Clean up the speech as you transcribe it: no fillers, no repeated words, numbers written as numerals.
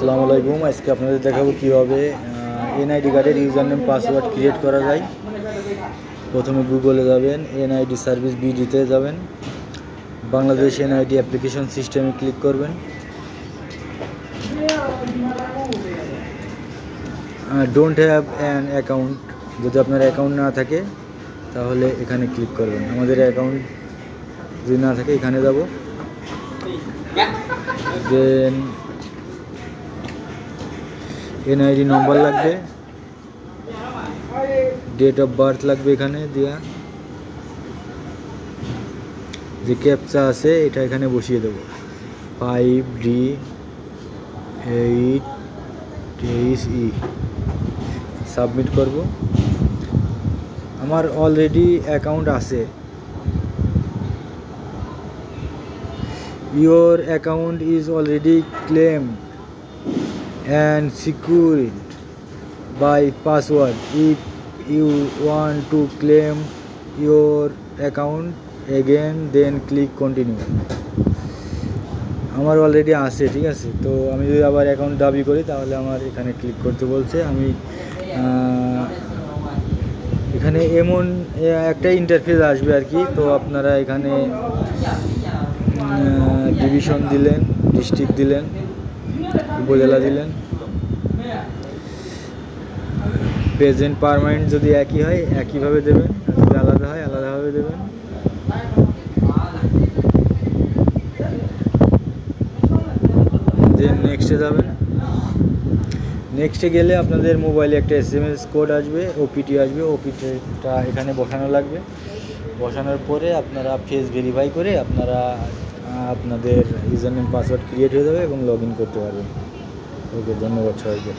আসসালামু আলাইকুম। আজকে আপনাদের দেখাবো কীভাবে এনআইডি কার্ডের ইউজার নেম পাসওয়ার্ড ক্রিয়েট করা যায়। প্রথমে গুগলে যাবেন, এনআইডি সার্ভিস বিডিতে যাবেন, বাংলাদেশ এনআইডি অ্যাপ্লিকেশন সিস্টেমে ক্লিক করবেন। ডোন্ট হ্যাভ অ্যান অ্যাকাউন্ট, যদি আপনার অ্যাকাউন্ট না থাকে তাহলে এখানে ক্লিক করবেন। আমাদের অ্যাকাউন্ট যদি না থাকে এখানে যাব, দেন এনআইডি নম্বর লাগবে, ডেট অফ বার্থ লাগবে, এখানে দেওয়া যে ক্যাপচা আছে এটা এখানে বসিয়ে দেব, 5D8HE। সাবমিট করব। আমার অলরেডি অ্যাকাউন্ট আছে। Your account is already claimed and secured by password. If you want to claim your account again, then click continue. আমার অলরেডি আছে, ঠিক আছে। তো আমি যদি আবার অ্যাকাউন্ট দাবি করি তাহলে আমার এখানে ক্লিক করতে বলছে। আমি এখানে এমন একটা ইন্টারফেস আসবে আর কি। তো আপনারা এখানে ডিভিশন দিলেন, ডিস্ট্রিক্ট দিলেন, উপজেলা দিলেন। প্রেজেন্ট পারমানেন্ট যদি একই হয় একইভাবে দেবেন, যদি আলাদা হয় আলাদাভাবে দেবেন। দেন নেক্সটে যাবেন। নেক্সটে গেলে আপনাদের মোবাইলে একটা SMS কোড আসবে, ওপিটি আসবে। ওপিটিটা এখানে বসানো লাগবে। বসানোর পরে আপনারা ফেস ভেরিফাই করে আপনাদের ইউজার নেম পাসওয়ার্ড ক্রিয়েট হয়ে যাবে এবং লগ ইন করতে পারবেন। ওকে, ধন্যবাদ সবাইকে।